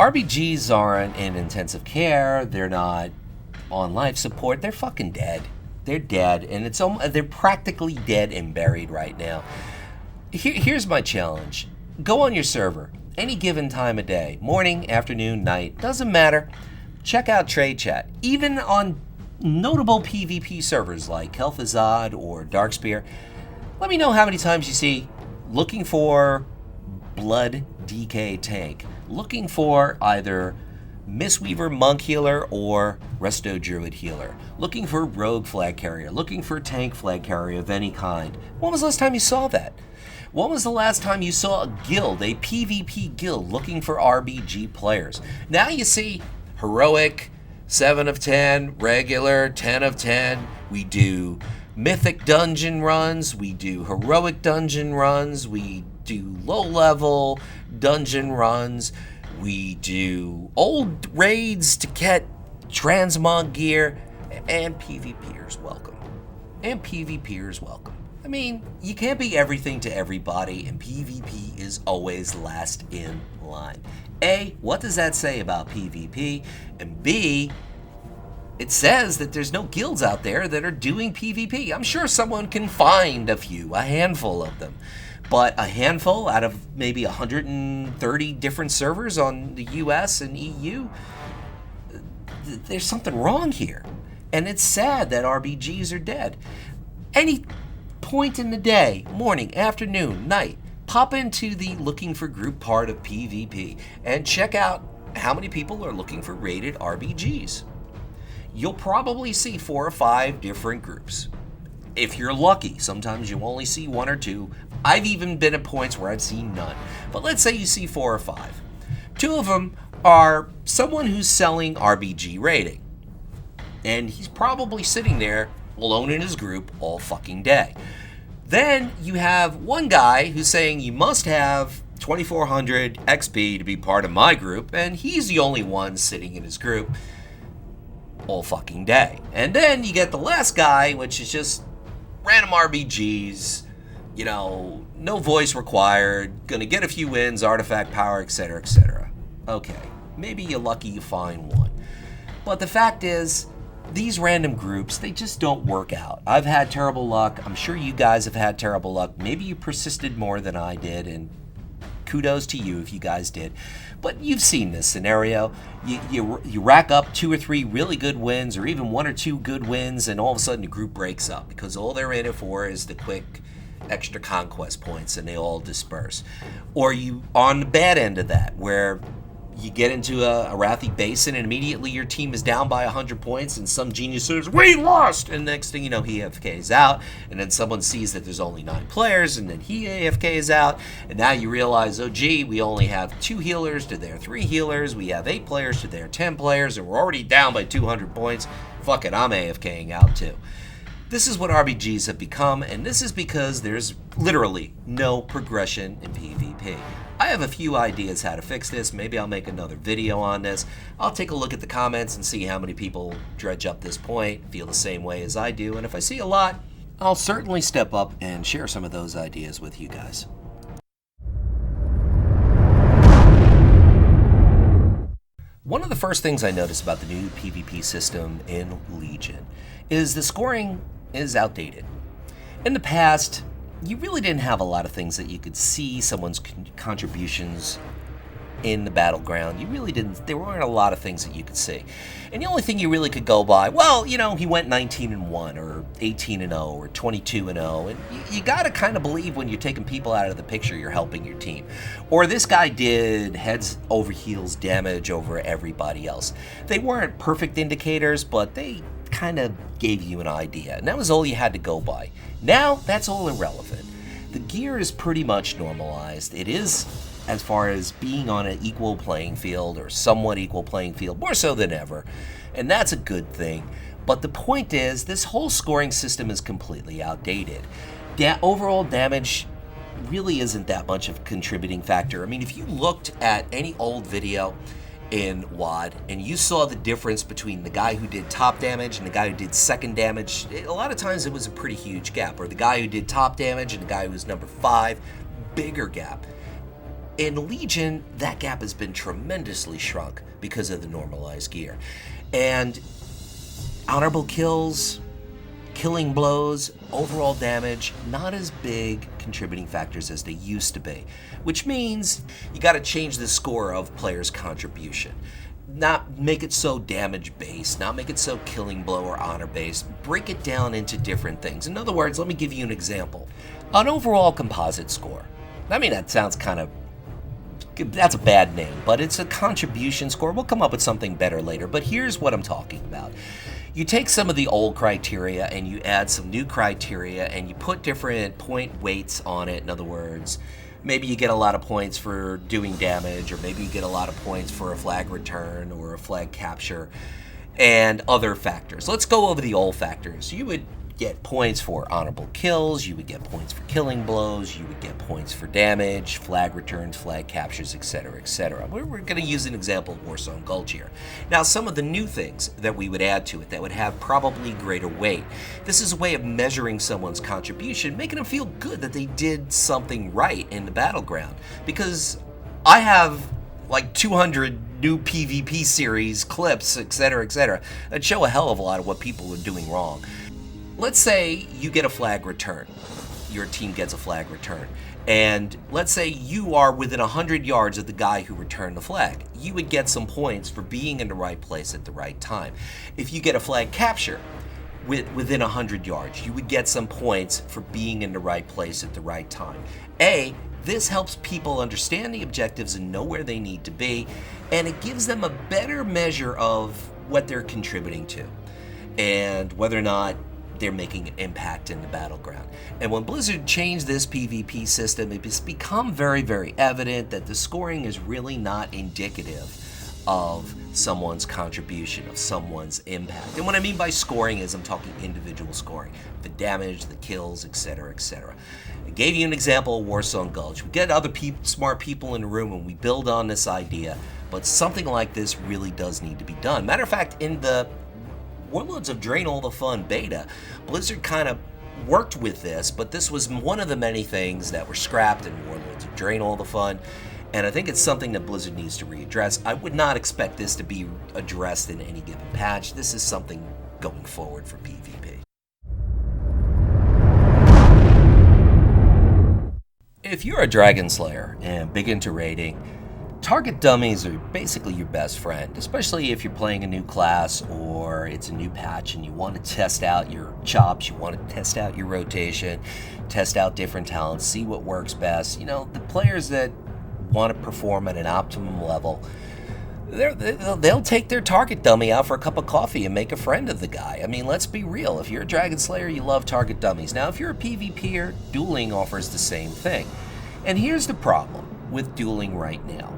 RBGs aren't in intensive care. They're not on life support. They're fucking dead. They're dead, and they're practically dead and buried right now. Here's my challenge. Go on your server, any given time of day, morning, afternoon, night, doesn't matter. Check out trade chat. Even on notable PvP servers like Kel'Thuzad or Darkspear, let me know how many times you see looking for Blood DK tank, looking for either Mistweaver Monk Healer or Resto Druid Healer, looking for Rogue Flag Carrier, looking for Tank Flag Carrier of any kind. When was the last time you saw that? When was the last time you saw a guild, a PvP guild, looking for RBG players? Now you see Heroic, 7 of 10, Regular, 10 of 10. We do Mythic dungeon runs, we do Heroic dungeon runs, we do low-level dungeon runs, we do old raids to get transmog gear, and PvPers welcome. And PvPers welcome. I mean, you can't be everything to everybody, and PvP is always last in line. A, what does that say about PvP? And B, it says that there's no guilds out there that are doing PvP. I'm sure someone can find a few, a handful of them. But a handful out of maybe 130 different servers on the US and EU, there's something wrong here. And it's sad that RBGs are dead. Any point in the day, morning, afternoon, night, pop into the looking for group part of PvP and check out how many people are looking for rated RBGs. You'll probably see 4 or 5 different groups. If you're lucky, sometimes you only see 1 or 2. I've even been at points where I've seen none. But let's say you see 4 or 5. 2 of them are someone who's selling RBG rating. And he's probably sitting there alone in his group all fucking day. Then you have one guy who's saying you must have 2400 XP to be part of my group, and he's the only one sitting in his group all fucking day. And then you get the last guy, which is just random RBGs, you know, no voice required, gonna get a few wins, artifact power, etc., etc. Okay, maybe you're lucky you find one. But the fact is, these random groups, they just don't work out. I've had terrible luck. I'm sure you guys have had terrible luck. Maybe you persisted more than I did, and kudos to you if you guys did. But you've seen this scenario. You rack up 2 or 3 really good wins, or even 1 or 2 good wins, and all of a sudden the group breaks up because all they're in it for is the quick extra conquest points, and they all disperse. Or you on the bad end of that, where you get into a Arathi Basin and immediately your team is down by 100 points and some genius says, "We lost!" And next thing you know, he AFKs out, and then someone sees that there's only 9 players, and then he AFKs out, and now you realize, oh gee, we only have 2 healers to their 3 healers, we have 8 players to their 10 players, and we're already down by 200 points. Fuck it, I'm AFKing out too. This is what RBGs have become, and this is because there's literally no progression in PvP. I have a few ideas how to fix this. Maybe I'll make another video on this. I'll take a look at the comments and see how many people dredge up this point, feel the same way as I do, and if I see a lot, I'll certainly step up and share some of those ideas with you guys. One of the first things I noticed about the new PvP system in Legion is the scoring is outdated. In the past, you really didn't have a lot of things that you could see someone's contributions in the battleground. You really didn't. There weren't a lot of things that you could see. And the only thing you really could go by, well, you know, he went 19-1 or 18-0 or 22-0. And you got to kind of believe when you're taking people out of the picture, you're helping your team. Or this guy did heads over heels damage over everybody else. They weren't perfect indicators, but they kind of gave you an idea. And that was all you had to go by. Now, that's all irrelevant. The gear is pretty much normalized. It is, as far as being on an equal playing field, or somewhat equal playing field, more so than ever. And that's a good thing. But the point is, this whole scoring system is completely outdated. Overall damage really isn't that much of a contributing factor. I mean, if you looked at any old video in WoD and you saw the difference between the guy who did top damage and the guy who did second damage, a lot of times it was a pretty huge gap. Or the guy who did top damage and the guy who was number 5, bigger gap. In Legion, that gap has been tremendously shrunk because of the normalized gear. And honorable kills, killing blows, overall damage, not as big contributing factors as they used to be. Which means you gotta change the score of players' contribution. Not make it so damage-based, not make it so killing blow or honor-based. Break it down into different things. In other words, let me give you an example. An overall composite score. I mean, that sounds kind of... that's a bad name, but it's a contribution score. We'll come up with something better later, but here's what I'm talking about. You take some of the old criteria and you add some new criteria and you put different point weights on it. In other words, maybe you get a lot of points for doing damage, or maybe you get a lot of points for a flag return or a flag capture and other factors. Let's go over the old factors. You would get points for honorable kills, you would get points for killing blows, you would get points for damage, flag returns, flag captures, etc., etc. We're going to use an example of Warzone Gulch here. Now, some of the new things that we would add to it that would have probably greater weight. This is a way of measuring someone's contribution, making them feel good that they did something right in the battleground. Because I have like 200 new PvP series clips, etc., that show a hell of a lot of what people are doing wrong. Let's say you get a flag return. Your team gets a flag return. And let's say you are within 100 yards of the guy who returned the flag. You would get some points for being in the right place at the right time. If you get a flag capture within 100 yards, you would get some points for being in the right place at the right time. This helps people understand the objectives and know where they need to be, and it gives them a better measure of what they're contributing to and whether or not they're making an impact in the battleground. And when Blizzard changed this PvP system, it's become very, very evident that the scoring is really not indicative of someone's contribution, of someone's impact. And what I mean by scoring is I'm talking individual scoring, the damage, the kills, etc., etc. I gave you an example of Warzone Gulch. We get other smart people in the room and we build on this idea, but something like this really does need to be done. Matter of fact, in the Warlords of Drain All the Fun beta, Blizzard kind of worked with this, but this was one of the many things that were scrapped in Warlords of Drain All the Fun, and I think it's something that Blizzard needs to readdress. I would not expect this to be addressed in any given patch. This is something going forward for PvP. If you're a Dragon Slayer and big into raiding, target dummies are basically your best friend, especially if you're playing a new class or it's a new patch and you want to test out your chops, you want to test out your rotation, test out different talents, see what works best. You know, the players that want to perform at an optimum level, they'll take their target dummy out for a cup of coffee and make a friend of the guy. I mean, let's be real. If you're a Dragon Slayer, you love target dummies. Now, if you're a PvPer, dueling offers the same thing. And here's the problem with dueling right now.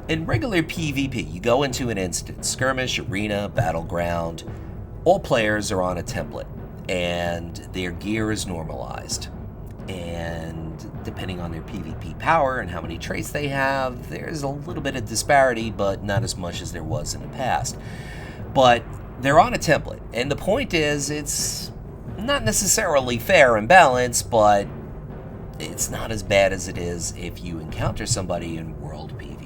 In regular PvP, you go into an instance, skirmish, arena, battleground, all players are on a template, and their gear is normalized. And depending on their PvP power and how many traits they have, there's a little bit of disparity, but not as much as there was in the past. But they're on a template, and the point is, it's not necessarily fair and balanced, but it's not as bad as it is if you encounter somebody in World PvP.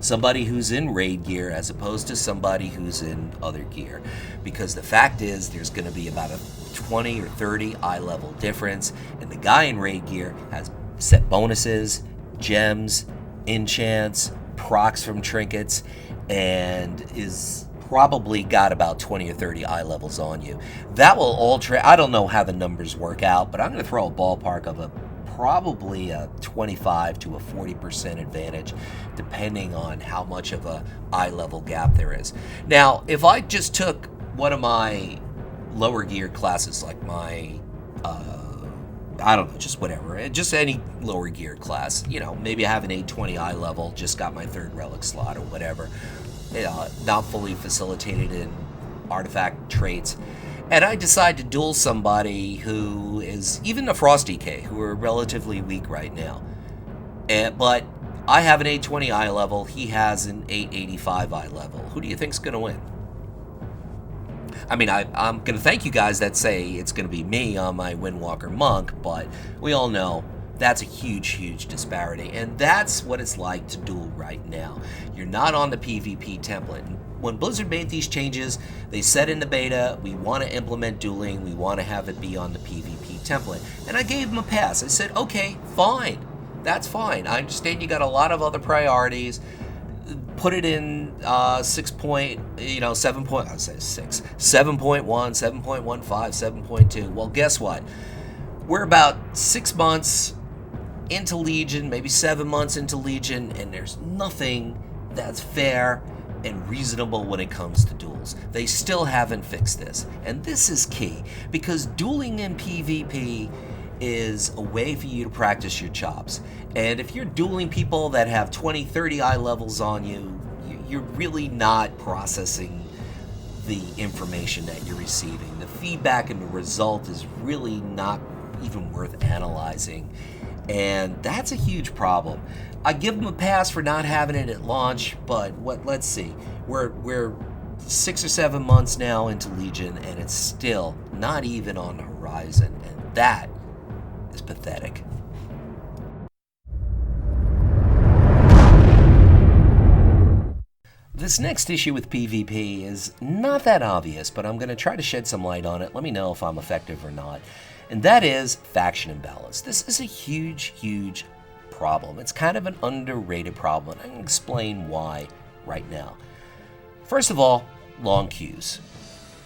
Somebody who's in raid gear as opposed to somebody who's in other gear. Because the fact is, there's going to be about a 20 or 30 eye level difference, and the guy in raid gear has set bonuses, gems, enchants, procs from trinkets, and is probably got about 20 or 30 eye levels on you. That will all I don't know how the numbers work out, but I'm going to throw a ballpark of probably a 25 to a 40% advantage, depending on how much of a eye level gap there is. Now, if I just took one of my lower gear classes, like my, I don't know, just whatever, just any lower gear class, you know, maybe I have an 820 eye level, just got my 3rd relic slot or whatever, not fully facilitated in artifact traits, and I decide to duel somebody who is, even a Frost DK, who are relatively weak right now. But I have an 820 eye level, he has an 885 eye level. Who do you think's going to win? I mean, I'm going to thank you guys that say it's going to be me on my Windwalker Monk, but we all know That's a huge, huge disparity, and that's what it's like to duel right now. You're not on the PvP template. When Blizzard made these changes, they said in the beta, we want to implement dueling, we want to have it be on the PvP template. And I gave them a pass. I said, okay, fine. That's fine. I understand you got a lot of other priorities. Put it in 7.1, 7.15, 7.2. Well, guess what? We're about 6 months into Legion, maybe 7 months into Legion, and there's nothing that's fair and reasonable when it comes to duels. They still haven't fixed this, and this is key, because dueling in PvP is a way for you to practice your chops. And if you're dueling people that have 20, 30 eye levels on you, you're really not processing the information that you're receiving. The feedback and the result is really not even worth analyzing. And that's a huge problem. I give them a pass for not having it at launch, but let's see. We're 6 or 7 months now into Legion, and it's still not even on the horizon, and that is pathetic. This next issue with PvP is not that obvious, but I'm going to try to shed some light on it. Let me know if I'm effective or not. And that is faction imbalance. This is a huge, huge problem. It's kind of an underrated problem, and I can explain why right now. First of all, long queues.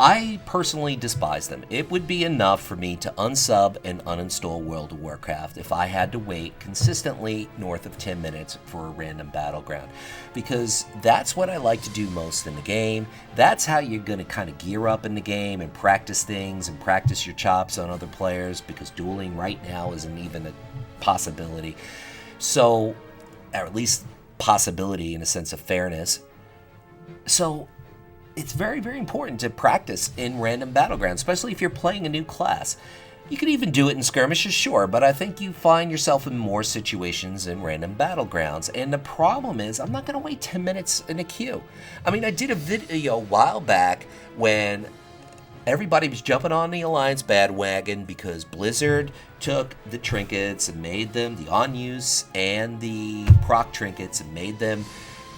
I personally despise them. It would be enough for me to unsub and uninstall World of Warcraft if I had to wait consistently north of 10 minutes for a random battleground, because that's what I like to do most in the game. That's how you're going to kind of gear up in the game and practice things and practice your chops on other players, because dueling right now isn't even a possibility. So, or at least possibility in a sense of fairness. So it's very, very important to practice in random battlegrounds, especially if you're playing a new class. You can even do it in skirmishes, sure, but I think you find yourself in more situations in random battlegrounds. And the problem is, I'm not going to wait 10 minutes in a queue. I mean, I did a video a while back when everybody was jumping on the Alliance bandwagon because Blizzard took the trinkets and made them, the on-use and the proc trinkets, and made them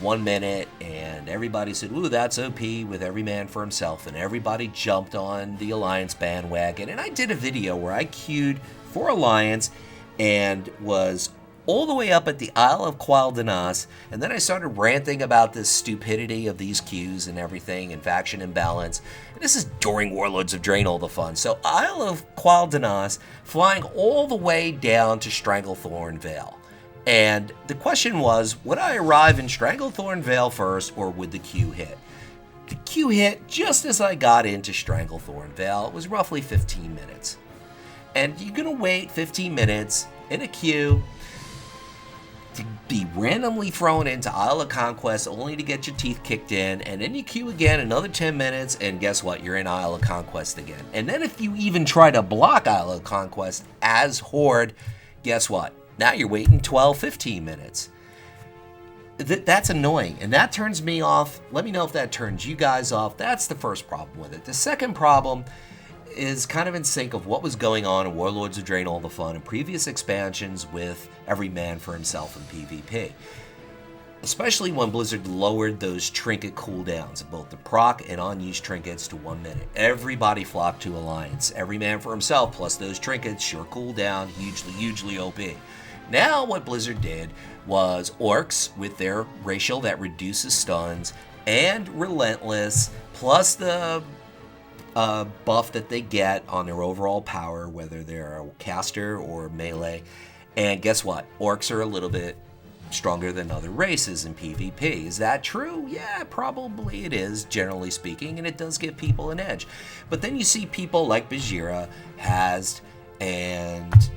1 minute, and everybody said, ooh, that's OP, with every man for himself, and everybody jumped on the Alliance bandwagon. And I did a video where I queued for Alliance and was all the way up at the Isle of Qualdanas, and then I started ranting about this stupidity of these queues and everything, and faction imbalance. And this is during Warlords of Draenor, all the fun. So Isle of Qualdanas, flying all the way down to Stranglethorn Vale. And the question was, would I arrive in Stranglethorn Vale first, or would the queue hit? The queue hit just as I got into Stranglethorn Vale. It was roughly 15 minutes. And you're going to wait 15 minutes in a queue to be randomly thrown into Isle of Conquest only to get your teeth kicked in, and then you queue again another 10 minutes, and guess what? You're in Isle of Conquest again. And then if you even try to block Isle of Conquest as Horde, guess what? Now you're waiting 12, 15 minutes. That's annoying, and that turns me off. Let me know if that turns you guys off. That's the first problem with it. The second problem is kind of in sync of what was going on in Warlords of Draenor, all the fun, and previous expansions with every man for himself in PvP. Especially when Blizzard lowered those trinket cooldowns, both the proc and on-use trinkets, to 1 minute. Everybody flocked to Alliance. Every man for himself, plus those trinkets, sure cooldown, hugely, hugely OP. Now what Blizzard did was orcs with their racial that reduces stuns, and relentless, plus the buff that they get on their overall power, whether they're a caster or melee. And guess what? Orcs are a little bit stronger than other races in PvP. Is that true? Yeah, probably it is, generally speaking, and it does give people an edge. But then you see people like Bajira, Hazd, and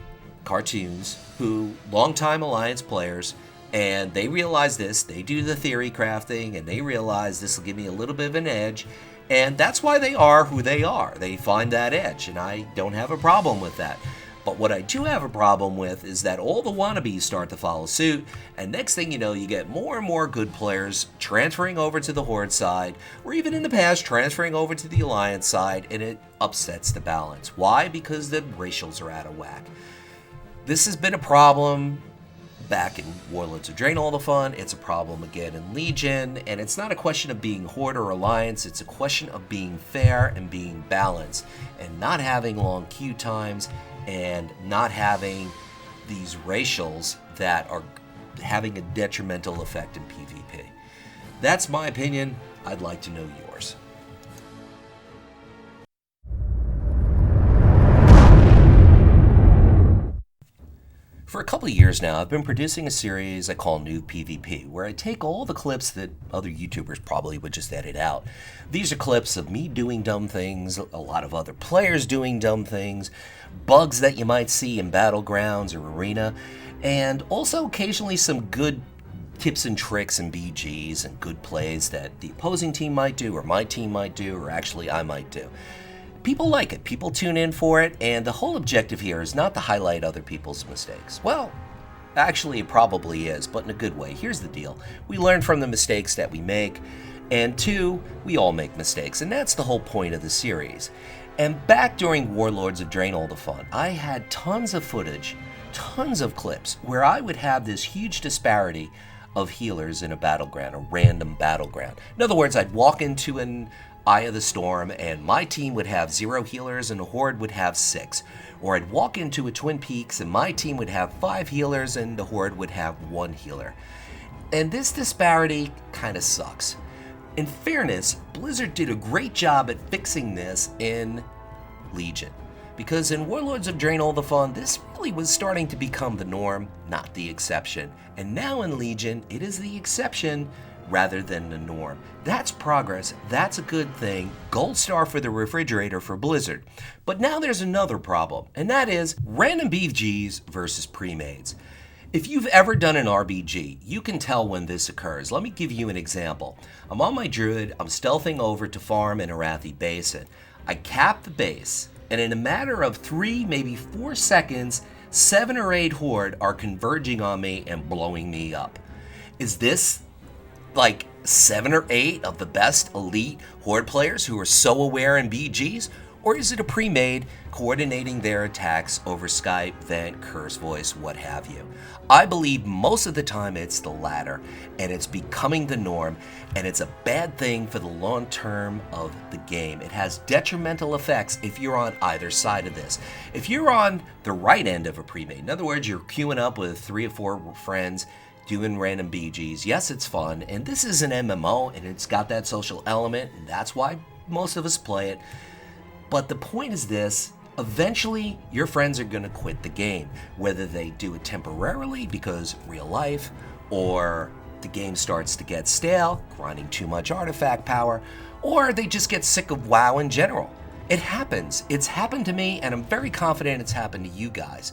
Cartoons, who longtime Alliance players, and they realize this, they do the theory crafting, and they realize this will give me a little bit of an edge, and that's why they are who they are. They find that edge, and I don't have a problem with that. But what I do have a problem with is that all the wannabes start to follow suit, and next thing you know, you get more and more good players transferring over to the Horde side, or even in the past, transferring over to the Alliance side, and it upsets the balance. Why? Because the racials are out of whack. This has been a problem back in Warlords of Draenor All the Fun. It's a problem again in Legion, and it's not a question of being Horde or Alliance. It's a question of being fair and being balanced, and not having long queue times, and not having these racials that are having a detrimental effect in PvP. That's my opinion. I'd like to know yours. For a couple of years now, I've been producing a series I call Noob PvP, where I take all the clips that other YouTubers probably would just edit out. These are clips of me doing dumb things, a lot of other players doing dumb things, bugs that you might see in Battlegrounds or Arena, and also occasionally some good tips and tricks and BGs and good plays that the opposing team might do, or my team might do, or actually I might do. People like it, people tune in for it, and the whole objective here is not to highlight other people's mistakes. Well, actually it probably is, but in a good way. Here's the deal. We learn from the mistakes that we make, and two, we all make mistakes, and that's the whole point of the series. And back during Warlords of Draenor All the Fun, I had tons of footage, tons of clips, where I would have this huge disparity of healers in a battleground, a random battleground. In other words, I'd walk into an Eye of the Storm, and my team would have 0 healers and the Horde would have 6. Or I'd walk into a Twin Peaks and my team would have 5 healers and the Horde would have 1 healer. And this disparity kind of sucks. In fairness, Blizzard did a great job at fixing this in Legion. Because in Warlords of Draenor All the Fun, this really was starting to become the norm, not the exception. And now in Legion, it is the exception rather than the norm. That's progress, that's a good thing, gold star for the refrigerator for Blizzard. But now there's another problem, and that is random BGs versus pre-mades. If you've ever done an RBG, you can tell when this occurs. Let me give you an example. I'm on my Druid, I'm stealthing over to farm in Arathi Basin. I cap the base, and in a matter of 3, maybe 4 seconds, 7 or 8 Horde are converging on me and blowing me up. Is this like 7 or 8 of the best elite Horde players who are so aware in BGs? Or is it a pre-made coordinating their attacks over Skype, Vent, Curse Voice, what have you? I believe most of the time it's the latter, and it's becoming the norm, and it's a bad thing for the long term of the game. It has detrimental effects if you're on either side of this. If you're on the right end of a pre-made, in other words, you're queuing up with 3 or 4 friends, doing random BGs. Yes, it's fun, and this is an MMO, and it's got that social element, and that's why most of us play it. But the point is this, eventually your friends are going to quit the game, whether they do it temporarily because real life, or the game starts to get stale, grinding too much artifact power, or they just get sick of WoW in general. It happens. It's happened to me, and I'm very confident it's happened to you guys.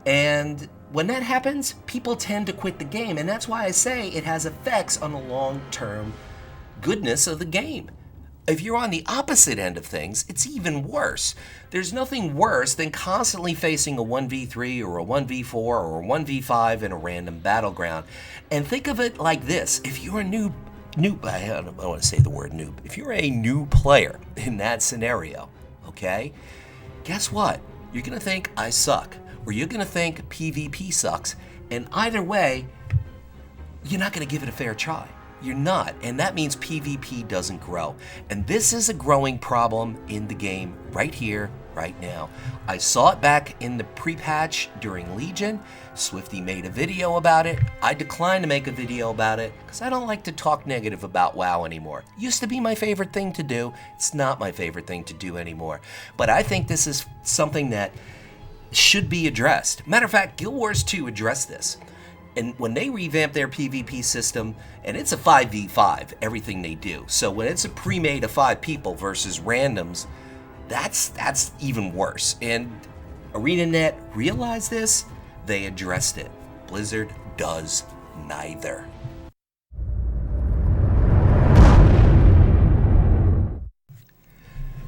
And when that happens, people tend to quit the game, and that's why I say it has effects on the long-term goodness of the game. If you're on the opposite end of things, it's even worse. There's nothing worse than constantly facing a 1v3 or a 1v4 or a 1v5 in a random battleground. And think of it like this. If you're a noob, I don't want to say the word noob. If you're a new player in that scenario, okay, guess what? You're going to think I suck. Or you're going to think PvP sucks, and either way, you're not going to give it a fair try. You're not, and that means PvP doesn't grow. And this is a growing problem in the game right here, right now. I saw it back in the pre-patch during Legion. Swifty made a video about it. I declined to make a video about it because I don't like to talk negative about WoW anymore. Used to be my favorite thing to do. It's not my favorite thing to do anymore. But I think this is something that should be addressed. Matter of fact, Guild Wars 2 addressed this. And when they revamp their PvP system, and it's a 5v5, everything they do. So when it's a pre-made of 5 people versus randoms, that's even worse. And ArenaNet realized this, they addressed it. Blizzard does neither.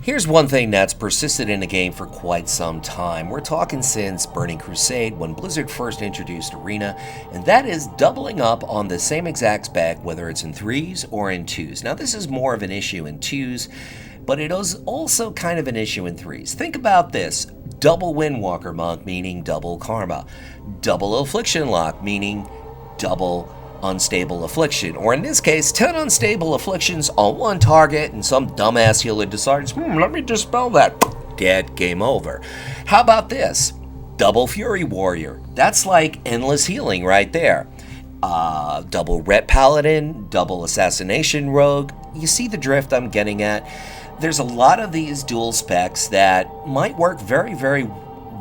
Here's one thing that's persisted in the game for quite some time. We're talking since Burning Crusade, when Blizzard first introduced Arena, and that is doubling up on the same exact spec, whether it's in 3s or in 2s. Now this is more of an issue in 2s, but it is also kind of an issue in 3s. Think about this. double Windwalker Monk, meaning double Karma, double Affliction Lock, meaning double Unstable Affliction, or in this case, 10 Unstable Afflictions on one target, and some dumbass healer decides, let me dispel that. Dead, game over. How about this? Double Fury Warrior. That's like endless healing right there. Double Ret Paladin, double Assassination Rogue. You see the drift I'm getting at? There's a lot of these dual specs that might work very, very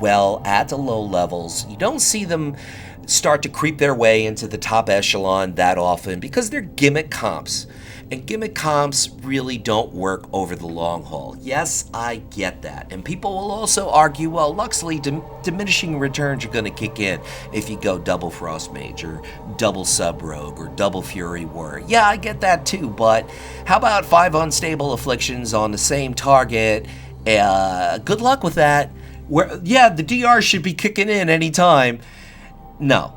well at the low levels. You don't see them start to creep their way into the top echelon that often because they're gimmick comps. And gimmick comps really don't work over the long haul. Yes, I get that. And people will also argue, well, Luxeley, diminishing returns are going to kick in if you go double Frost Mage or double Sub Rogue or double Fury Warrior. Yeah, I get that too, but how about 5 Unstable Afflictions on the same target? Good luck with that. Yeah, the DR should be kicking in anytime. No.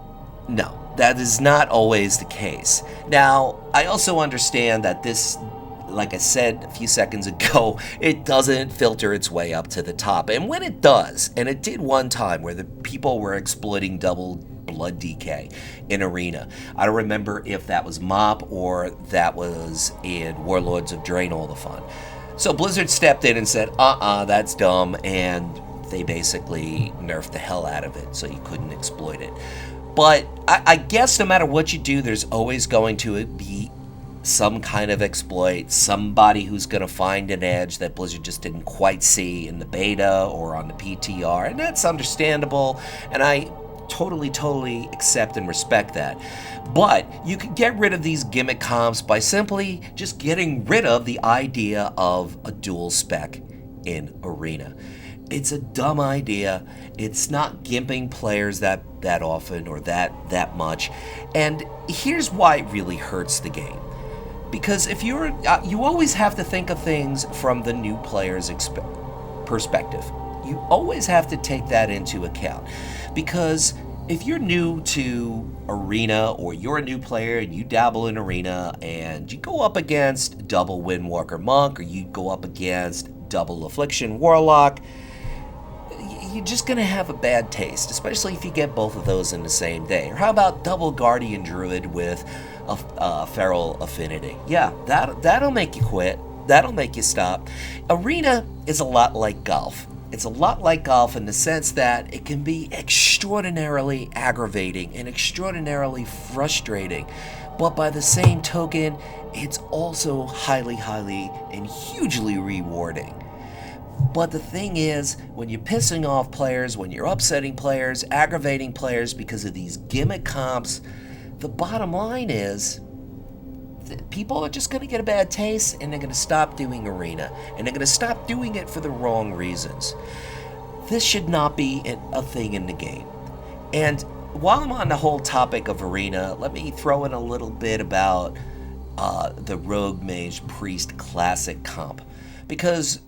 That is not always the case. Now, I also understand that this, like I said a few seconds ago, it doesn't filter its way up to the top. And when it does, and it did one time where the people were exploiting double blood decay in Arena. I don't remember if that was MOP or that was in Warlords of Drain All the Fun. So Blizzard stepped in and said, that's dumb, and they basically nerfed the hell out of it so you couldn't exploit it. But I guess no matter what you do, there's always going to be some kind of exploit, somebody who's going to find an edge that Blizzard just didn't quite see in the beta or on the PTR, and that's understandable, and I totally accept and respect that. But you can get rid of these gimmick comps by simply just getting rid of the idea of a dual spec in Arena. It's a dumb idea. It's not gimping players that often or that much. And here's why it really hurts the game. Because if you always have to think of things from the new player's perspective. You always have to take that into account. Because if you're new to Arena, or you're a new player and you dabble in Arena and you go up against double Windwalker Monk, or you go up against double Affliction Warlock, you're just going to have a bad taste, especially if you get both of those in the same day. Or how about double Guardian Druid with a Feral Affinity? Yeah, that'll make you quit. That'll make you stop. Arena is a lot like golf. It's a lot like golf in the sense that it can be extraordinarily aggravating and extraordinarily frustrating. But by the same token, it's also highly and hugely rewarding. But the thing is, when you're pissing off players, when you're upsetting players, aggravating players because of these gimmick comps, the bottom line is that people are just going to get a bad taste, and they're going to stop doing Arena. And they're going to stop doing it for the wrong reasons. This should not be a thing in the game. And while I'm on the whole topic of Arena, let me throw in a little bit about the Rogue Mage Priest Classic comp. Because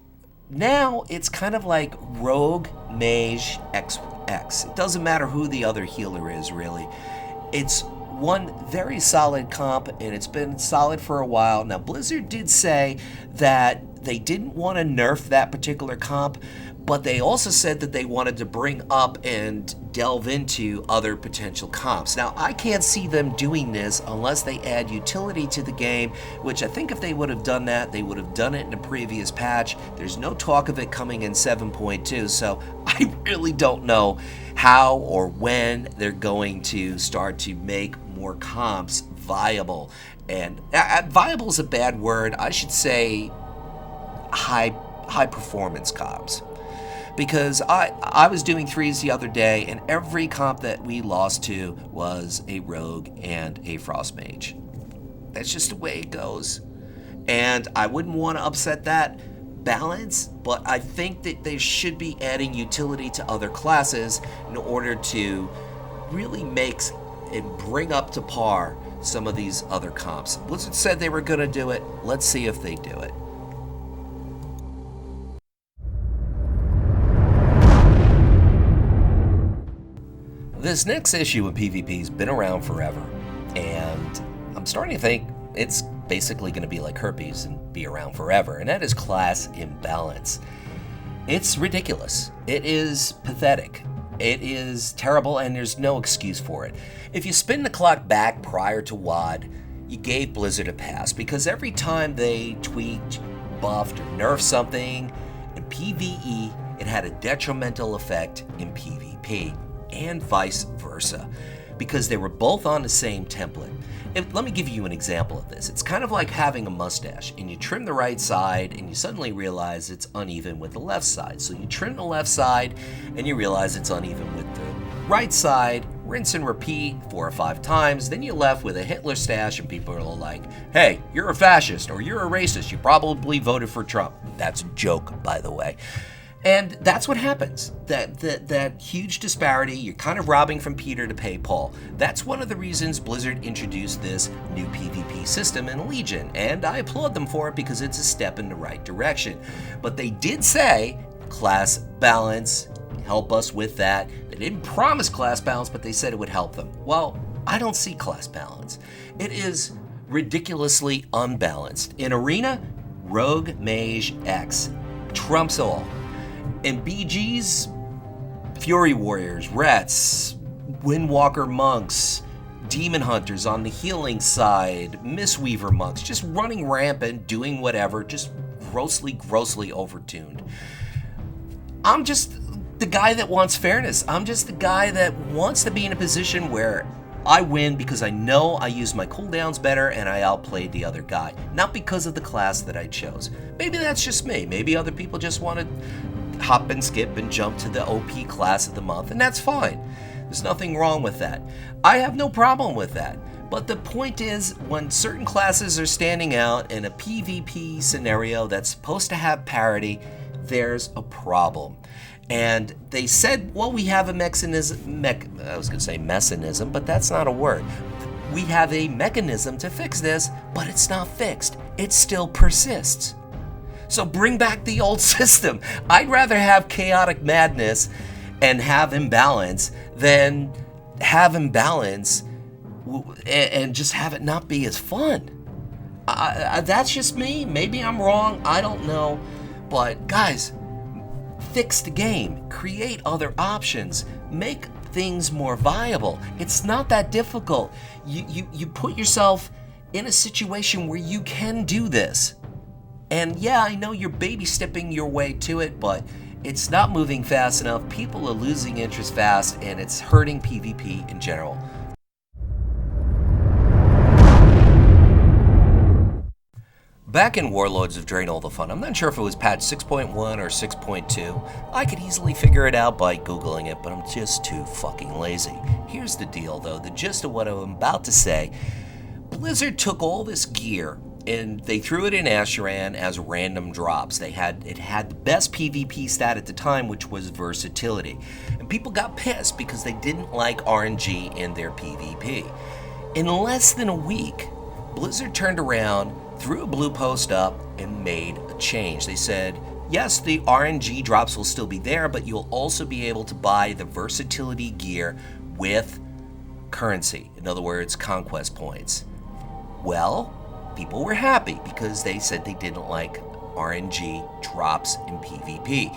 now it's kind of like Rogue Mage XX. It doesn't matter who the other healer is, really. It's one very solid comp, and it's been solid for a while. Now, Blizzard did say that they didn't want to nerf that particular comp, but they also said that they wanted to bring up and delve into other potential comps. Now, I can't see them doing this unless they add utility to the game, which I think if they would have done that, they would have done it in a previous patch. There's no talk of it coming in 7.2, so I really don't know how or when they're going to start to make more comps viable. And viable is a bad word. I should say high performance comps. Because I was doing threes the other day, and every comp that we lost to was a rogue and a frost mage. That's just the way it goes. And I wouldn't want to upset that balance, but I think that they should be adding utility to other classes in order to really make and bring up to par some of these other comps. Blizzard said they were going to do it. Let's see if they do it. This next issue of PvP's been around forever, and I'm starting to think it's basically going to be like herpes and be around forever, and that is class imbalance. It's ridiculous. It is pathetic. It is terrible, and there's no excuse for it. If you spin the clock back prior to WoD, you gave Blizzard a pass because every time they tweaked, buffed, or nerfed something in PvE, it had a detrimental effect in PvP, and vice versa, because they were both on the same template. Let me give you an example of this. It's kind of like having a mustache, and you trim the right side, and you suddenly realize it's uneven with the left side. So you trim the left side, and you realize it's uneven with the right side, rinse and repeat 4 or 5 times, then you're left with a Hitler stash, and people are like, hey, you're a fascist, or you're a racist, you probably voted for Trump. That's a joke, by the way. And that's what happens. That huge disparity, you're kind of robbing from Peter to pay Paul. That's one of the reasons Blizzard introduced this new PvP system in Legion, and I applaud them for it because it's a step in the right direction. But they did say class balance, help us with that. They didn't promise class balance, but they said it would help them. Well, I don't see class balance. It is ridiculously unbalanced. In Arena, Rogue Mage X trumps all. In BGs, Fury Warriors, Rets, Windwalker Monks, Demon Hunters on the healing side, Mistweaver Monks, just running rampant, doing whatever, just grossly overtuned. I'm just the guy that wants fairness. I'm just the guy that wants to be in a position where I win because I know I used my cooldowns better and I outplayed the other guy, not because of the class that I chose. Maybe that's just me. Maybe other people just want to hop and skip and jump to the OP class of the month, and that's fine. There's nothing wrong with that. I have no problem with that. But the point is, when certain classes are standing out in a PvP scenario that's supposed to have parity, there's a problem. And they said, well, we have a mechanism, but that's not a word. We have a mechanism to fix this, but it's not fixed. It still persists. So bring back the old system. I'd rather have chaotic madness and have imbalance than have imbalance and just have it not be as fun. That's just me. Maybe I'm wrong. I don't know. But guys, fix the game. Create other options. Make things more viable. It's not that difficult. You put yourself in a situation where you can do this. And yeah, I know you're baby stepping your way to it, but it's not moving fast enough. People are losing interest fast, and it's hurting PvP in general. Back in Warlords of Drain All the Fun, I'm not sure if it was patch 6.1 or 6.2. I could easily figure it out by Googling it, but I'm just too fucking lazy. Here's the deal, though, the gist of what I'm about to say. Blizzard took all this gear and they threw it in Asheran as random drops. It had the best PvP stat at the time, which was versatility. And people got pissed because they didn't like RNG in their PvP. In less than a week, Blizzard turned around, threw a blue post up, and made a change. They said, yes, the RNG drops will still be there, but you'll also be able to buy the versatility gear with currency. In other words, conquest points. Well, people were happy because they said they didn't like RNG drops in PvP.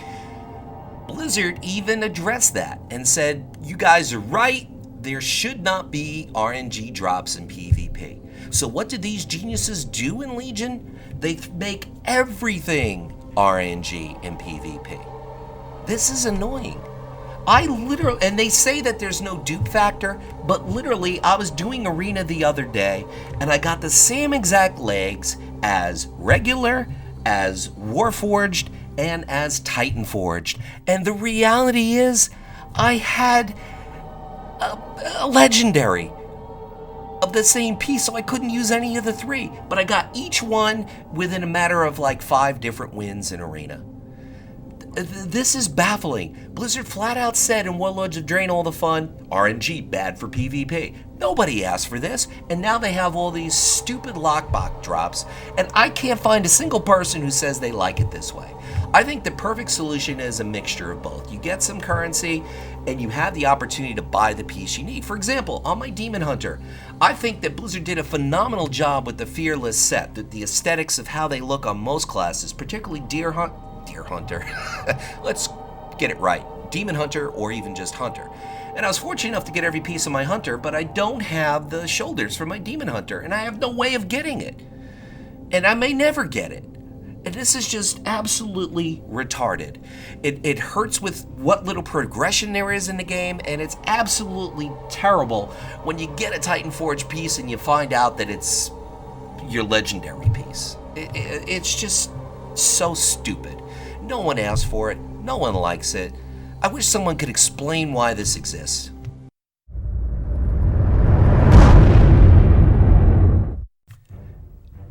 Blizzard even addressed that and said, you guys are right, there should not be RNG drops in PvP. So what did these geniuses do in Legion? They make everything RNG in PvP. This is annoying. And they say that there's no dupe factor, but literally I was doing Arena the other day and I got the same exact legs as regular, as Warforged, and as Titanforged. And the reality is I had a legendary of the same piece, so I couldn't use any of the 3. But I got each one within a matter of like 5 different wins in Arena. This is baffling. Blizzard flat out said in Warlords of Drain All the Fun, RNG bad for PvP. Nobody asked for this, and now they have all these stupid lockbox drops, and I can't find a single person who says they like it this way. I think the perfect solution is a mixture of both. You get some currency, and you have the opportunity to buy the piece you need. For example, on my Demon Hunter, I think that Blizzard did a phenomenal job with the Fearless set, the aesthetics of how they look on most classes, particularly Deer Hunter. Let's get it right. Demon Hunter or even just Hunter. And I was fortunate enough to get every piece of my Hunter, but I don't have the shoulders for my Demon Hunter, and I have no way of getting it. And I may never get it. And this is just absolutely retarded. It hurts with what little progression there is in the game, and it's absolutely terrible when you get a Titan Forge piece and you find out that it's your legendary piece. It's just so stupid. No one asked for it. No one likes it. I wish someone could explain why this exists.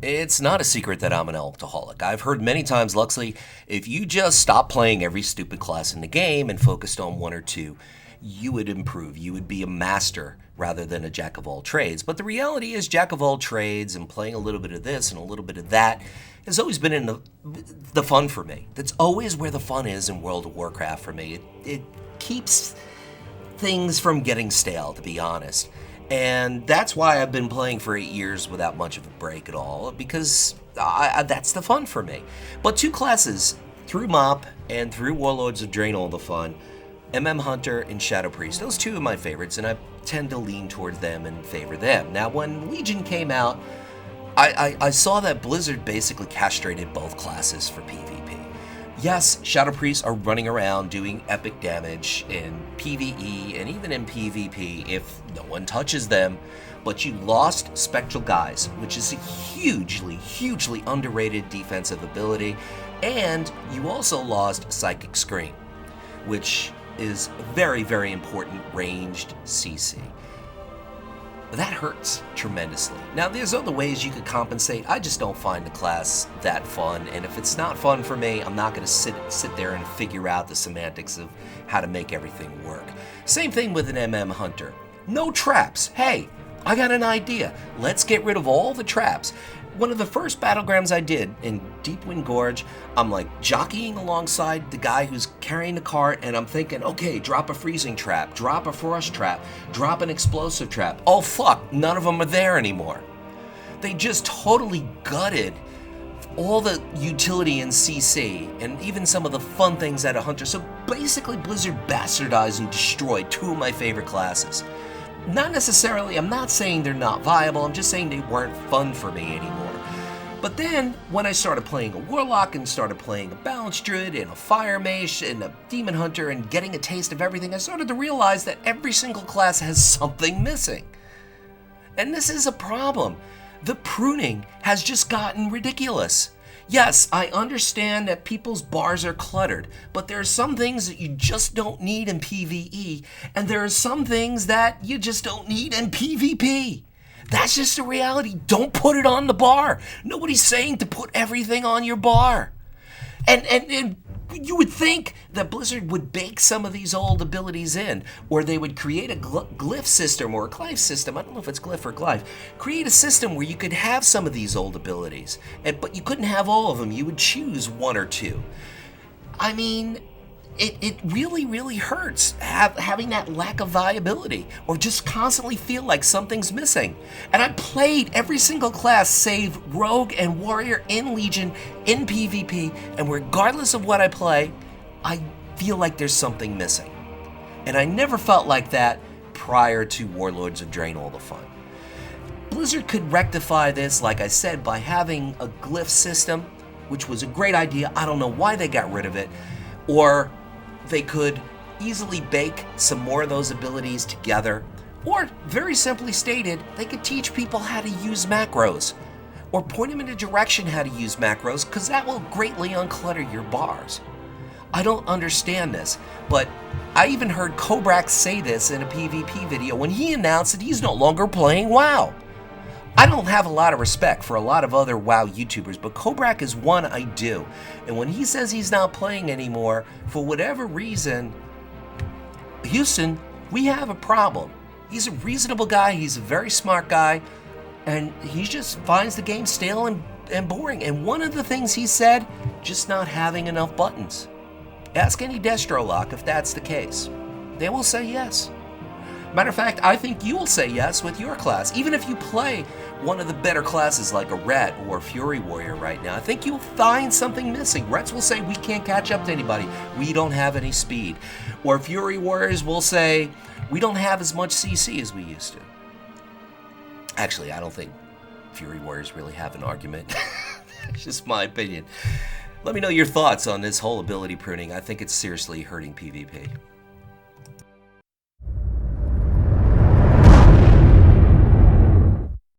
It's not a secret that I'm an alcoholic. I've heard many times, Luxeley, if you just stop playing every stupid class in the game and focused on one or two, you would improve. You would be a master rather than a jack of all trades. But the reality is jack of all trades and playing a little bit of this and a little bit of that has always been in the fun for me. That's always where the fun is in World of Warcraft for me. It keeps things from getting stale, to be honest. And that's why I've been playing for 8 years without much of a break at all, because that's the fun for me. But two classes, through MoP and through Warlords of Draenor, all the fun, MM Hunter and Shadow Priest, those two are my favorites, and I tend to lean towards them and favor them. Now, when Legion came out, I saw that Blizzard basically castrated both classes for PvP. Yes, Shadow Priests are running around doing epic damage in PvE and even in PvP if no one touches them, but you lost Spectral Guise, which is a hugely underrated defensive ability, and you also lost Psychic Scream, which is a very important ranged CC. That hurts tremendously. Now, there's other ways you could compensate. I just don't find the class that fun, and if it's not fun for me, I'm not going to sit there and figure out the semantics of how to make everything work. Same thing with an MM Hunter. No traps. Hey, I got an idea. Let's get rid of all the traps. One of the first battlegrounds I did in Deepwind Gorge, I'm like jockeying alongside the guy who's carrying the cart, and I'm thinking, okay, drop a freezing trap, drop a frost trap, drop an explosive trap. Oh fuck, none of them are there anymore. They just totally gutted all the utility in CC and even some of the fun things out of Hunter. So basically Blizzard bastardized and destroyed two of my favorite classes. Not necessarily, I'm not saying they're not viable, I'm just saying they weren't fun for me anymore. But then, when I started playing a Warlock and started playing a Balance Druid and a Fire Mage and a Demon Hunter and getting a taste of everything, I started to realize that every single class has something missing. And this is a problem. The pruning has just gotten ridiculous. Yes, I understand that people's bars are cluttered, but there are some things that you just don't need in PvE, and there are some things that you just don't need in PvP. That's just the reality. Don't put it on the bar. Nobody's saying to put everything on your bar. And you would think that Blizzard would bake some of these old abilities in, or they would create a glyph system or a glyph system. I don't know if it's glyph or glyph. Create a system where you could have some of these old abilities, but you couldn't have all of them. You would choose one or two. I mean, it really hurts having that lack of viability, or just constantly feel like something's missing. And I played every single class save Rogue and Warrior in Legion in PvP, and regardless of what I play, I feel like there's something missing. And I never felt like that prior to Warlords of Draenor, all the fun. Blizzard could rectify this, like I said, by having a glyph system, which was a great idea. I don't know why they got rid of it. Or they could easily bake some more of those abilities together. Or, very simply stated, they could teach people how to use macros. Or point them in a direction how to use macros, because that will greatly unclutter your bars. I don't understand this, but I even heard Kobrak say this in a PvP video when he announced that he's no longer playing WoW. I don't have a lot of respect for a lot of other WoW YouTubers, but Kobrak is one I do. And when he says he's not playing anymore, for whatever reason, Houston, we have a problem. He's a reasonable guy, he's a very smart guy, and he just finds the game stale and boring. And one of the things he said, just not having enough buttons. Ask any Destrolock if that's the case. They will say yes. Matter of fact, I think you will say yes with your class. Even if you play one of the better classes like a Ret or Fury Warrior right now, I think you'll find something missing. Rets will say, we can't catch up to anybody. We don't have any speed. Or Fury Warriors will say, we don't have as much CC as we used to. Actually, I don't think Fury Warriors really have an argument. It's just my opinion. Let me know your thoughts on this whole ability pruning. I think it's seriously hurting PvP.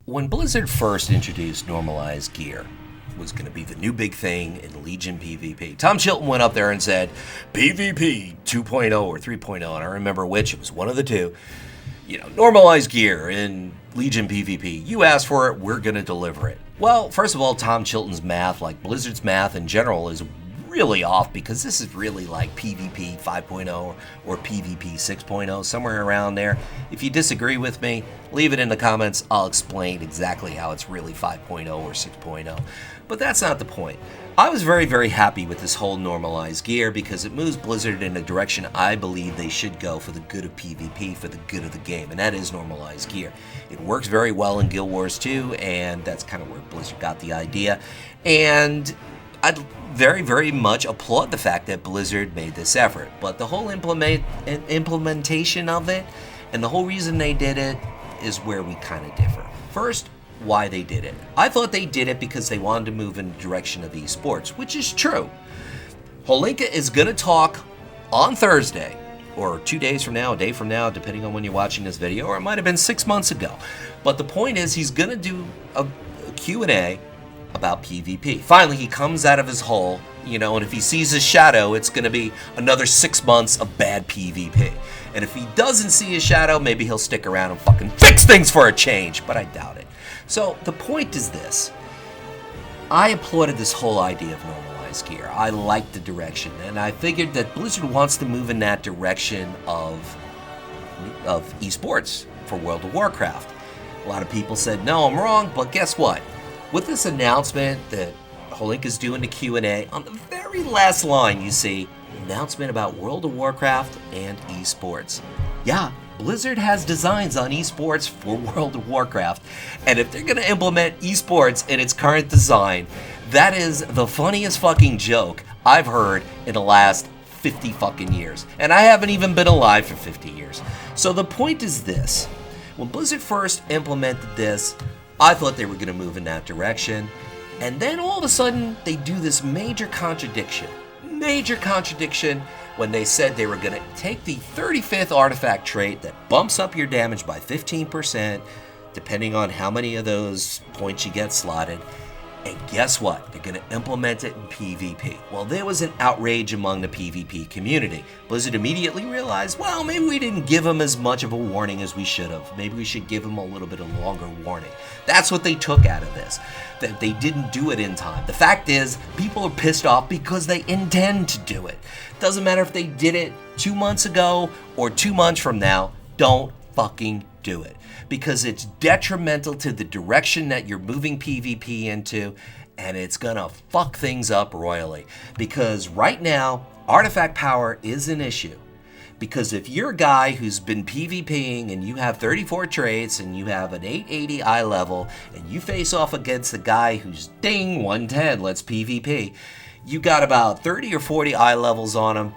When Blizzard first introduced normalized gear, it was going to be the new big thing in Legion PvP. Tom Chilton went up there and said, PvP 2.0 or 3.0, and I remember which, it was one of the two. You know, normalized gear in Legion PvP. You asked for it, we're going to deliver it. Well, first of all, Tom Chilton's math, like Blizzard's math in general, is really off because this is really like PvP 5.0 or PvP 6.0, somewhere around there. If you disagree with me, leave it in the comments. I'll explain exactly how it's really 5.0 or 6.0. But that's not the point. I was very, very happy with this whole normalized gear because it moves Blizzard in a direction I believe they should go for the good of PvP, for the good of the game, and that is normalized gear. It works very well in Guild Wars 2, and that's kind of where Blizzard got the idea. And I'd very, very much applaud the fact that Blizzard made this effort. But the whole implementation of it and the whole reason they did it is where we kind of differ. First, why they did it. I thought they did it because they wanted to move in the direction of esports, which is true. Holinka is going to talk on Thursday, or 2 days from now, a day from now, depending on when you're watching this video, or it might have been 6 months ago. But the point is, he's going to do a Q&A about PvP. Finally, he comes out of his hole, you know, and if he sees his shadow, it's going to be another 6 months of bad PvP. And if he doesn't see his shadow, maybe he'll stick around and fucking fix things for a change, but I doubt it. So the point is this. I applauded this whole idea of normalized gear. I liked the direction, and I figured that Blizzard wants to move in that direction of esports for World of Warcraft. A lot of people said, no, I'm wrong, but guess what? With this announcement that Holinka's doing the Q&A, on the very last line you see, announcement about World of Warcraft and esports. Yeah, Blizzard has designs on esports for World of Warcraft, and if they're going to implement esports in its current design, that is the funniest fucking joke I've heard in the last 50 fucking years. And I haven't even been alive for 50 years. So the point is this. When Blizzard first implemented this, I thought they were going to move in that direction, and then all of a sudden they do this major contradiction when they said they were going to take the 35th artifact trait that bumps up your damage by 15%, depending on how many of those points you get slotted, and guess what? They're going to implement it in PvP. Well, there was an outrage among the PvP community. Blizzard immediately realized, well, maybe we didn't give them as much of a warning as we should have. Maybe we should give them a little bit of longer warning. That's what they took out of this, that they didn't do it in time. The fact is, people are pissed off because they intend to do it. Doesn't matter if they did it 2 months ago or 2 months from now, don't fucking do it. Because it's detrimental to the direction that you're moving PvP into, and it's gonna fuck things up royally. Because right now, artifact power is an issue. Because if you're a guy who's been PvPing and you have 34 traits and you have an 880 eye level and you face off against a guy who's ding 110, let's PvP, you got about 30 or 40 eye levels on him,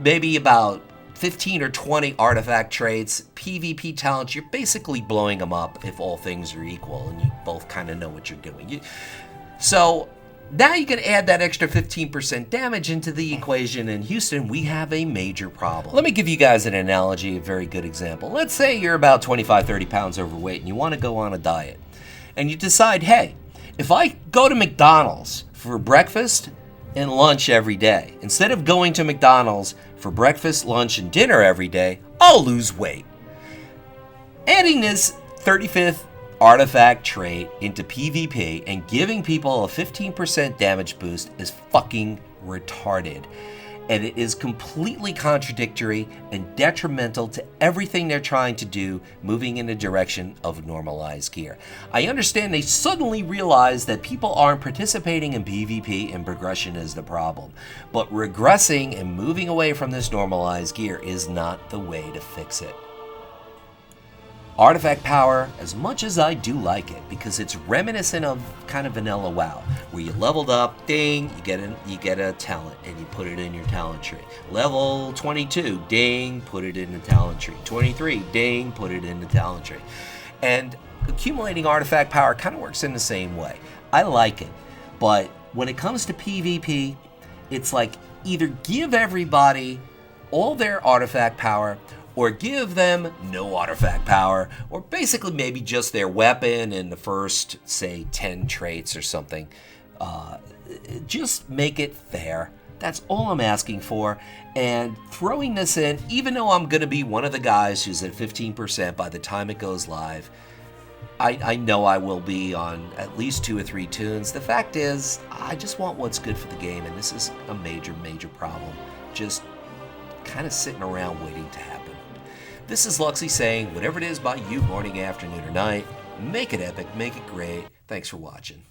maybe about 15 or 20 artifact traits, PvP talents, you're basically blowing them up if all things are equal and you both kind of know what you're doing. So now you can add that extra 15% damage into the equation. In Houston, we have a major problem. Let me give you guys an analogy, a very good example. Let's say you're about 25, 30 pounds overweight and you want to go on a diet. And you decide, hey, if I go to McDonald's for breakfast and lunch every day, instead of going to McDonald's for breakfast, lunch, and dinner every day, I'll lose weight. Adding this 35th artifact trait into PvP and giving people a 15% damage boost is fucking retarded. And it is completely contradictory and detrimental to everything they're trying to do, moving in the direction of normalized gear. I understand they suddenly realize that people aren't participating in PvP and progression is the problem. But regressing and moving away from this normalized gear is not the way to fix it. Artifact power, as much as I do like it, because it's reminiscent of kind of vanilla WoW, where you leveled up, ding, you get a talent, and you put it in your talent tree. Level 22, ding, put it in the talent tree. 23, ding, put it in the talent tree. And accumulating artifact power kind of works in the same way. I like it, but when it comes to PvP, it's like either give everybody all their artifact power, or give them no artifact power, or basically maybe just their weapon and the first, say, 10 traits or something. Just make it fair. That's all I'm asking for. And throwing this in, even though I'm going to be one of the guys who's at 15% by the time it goes live, I know I will be on at least 2 or 3 tunes. The fact is, I just want what's good for the game, and this is a major, major problem. Just kind of sitting around waiting to happen. This is Luxeley saying, whatever it is by you, morning, afternoon, or night, make it epic, make it great. Thanks for watching.